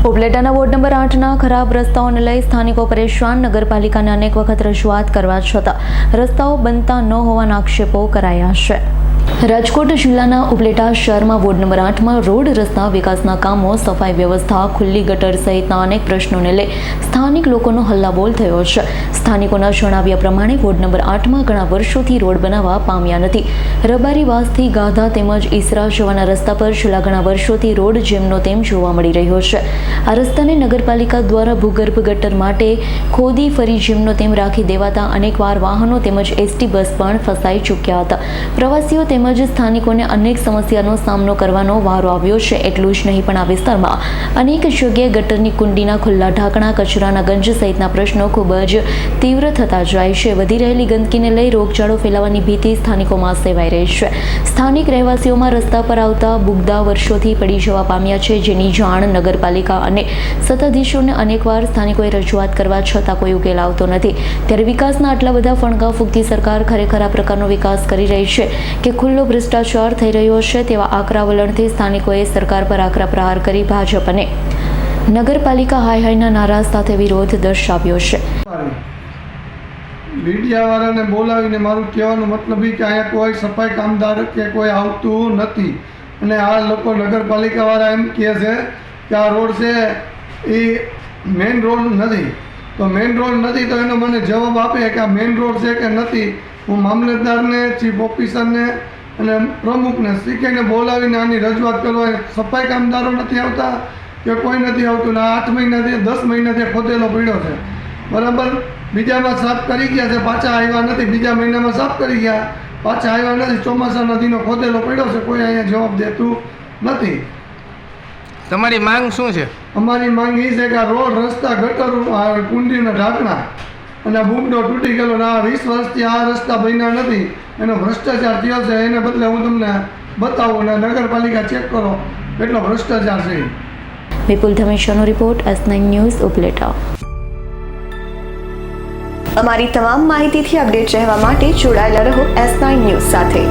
ઉપલેટાના ward number 8ના ખરાબ રસ્તાઓને લઈ સ્થાનિકો પરેશાન. નગરપાલિકાને અનેક વખત રજૂઆત કરવા છતાં રસ્તાઓ બનતા ન હોવાના આક્ષેપો કરાયા છે. રાજકોટ જિલ્લાના ઉપલેટા શહેરમાં વોર્ડ નંબર 8માં રોડ રસ્તા વિકાસના કામો, સફાઈ વ્યવસ્થા, ખુલ્લી ગટર સહિતના અનેક પ્રશ્નોને લઈ સ્થાનિક લોકોનો હલ્લાબોલ થયો છે. સ્થાનિકોના જણાવ્યા પ્રમાણે વોર્ડ નંબર 8માં ઘણા વર્ષોથી રોડ બનાવવા પામ્યા નથી. રબારીવાસથી ગાધા તેમજ ઈસરા જવાના રસ્તા પર છેલ્લા ઘણા વર્ષોથી રોડ જેમનો તેમ જોવા મળી રહ્યો છે. આ રસ્તાને નગરપાલિકા દ્વારા ભૂગર્ભ ગટર માટે ખોદી ફરી જેમનો તેમ રાખી દેવાતા અનેકવાર વાહનો તેમજ એસટી બસ પણ ફસાઈ ચૂક્યા હતા. પ્રવાસીઓ તેમજ સ્થાનિકોને અનેક સમસ્યાનો સામનો કરવાનો વારો આવ્યો છે. એટલું જ નહીં પણ આ વિસ્તારમાં અનેક જગ્યાએ ગટરની કુંડીના ખુલ્લા ઢાંકણા, કચરાના ગંજ સહિતના પ્રશ્નો ખૂબ જ તીવ્ર થતા જાય છે. વધી રહેલી ગંદકીને લઈ રોગચાળો ફેલાવાની ભીતિ સ્થાનિકોમાં સેવાઈ રહી છે. સ્થાનિક રહેવાસીઓમાં રસ્તા પર આવતા બુગદા વર્ષોથી પડી જવા પામ્યા છે, જેની જાણ નગરપાલિકા અને સત્તાધીશોને અનેકવાર સ્થાનિકોએ રજૂઆત કરવા છતાં કોઈ ઉકેલ આવતો નથી. ત્યારે વિકાસના આટલા બધા ફણગા ફૂંકતી સરકાર ખરેખર આ પ્રકારનો વિકાસ કરી રહી છે કે ખુલ્લો ભ્રષ્ટાચાર થઈ રહ્યો છે, તેવા આકરા વલણથી સ્થાનિકોએ સરકાર પર આકરા પ્રહાર કરી ભાજપ અને નગરપાલિકા હાય હાયના નારા સાથે વિરોધ દર્શાવ્યો છે. મીડિયાવાળાને બોલાવીને મારું કહેવાનું મતલબ એ કે અહીંયા કોઈ સફાઈ કામદાર કે કોઈ આવતું નથી, અને આ લોકો નગરપાલિકાવાળા એમ કહે છે કે આ રોડ છે એ મેઇન રોડ નથી. તો મેઇન રોડ નથી તો એનો મને જવાબ આપે કે આ મેઇન રોડ છે કે નથી. હું મામલતદારને, ચીફ ઓફિસરને અને પ્રમુખને શીખીને બોલાવીને આની રજૂઆત કરવા. સફાઈ કામદારો નથી આવતા કે કોઈ નથી આવતું ને 8 મહિનાથી 10 મહિનાથી ખોદેલો પડ્યો છે. બરાબર, બીજામાં સાફ કરી ગયા છે, પાછા આવ્યા નથી. બીજા મહિનામાં સાફ કરી ગયા, પાછા આવ્યા નથી. ચોમાસા નદીનો ખોદેલો પડ્યો છે, કોઈ અહીંયા જવાબ દેતું નથી. તમારી માંગ શું છે? અમારી માંગ એ છે કે આ રોડ, રસ્તા, ગટરો, કુંડીના ઢાંકણા અને બુગડો તૂટી ગયેલો. આ 20 વર્ષથી આ રસ્તા બન્યા નથી. એનો ભ્રષ્ટાચાર થયો છે. એને બદલે હું તમને બતાવું અને નગરપાલિકા ચેક કરો કેટલો ભ્રષ્ટાચાર છે. વિપુલ ધમેશાનો રિપોર્ટ, S9 ન્યૂઝ, ઉપલેટા. અમારી તમામ માહિતીથી અપડેટ રહેવા માટે જોડાયેલા રહો S9 ન્યૂઝ સાથે.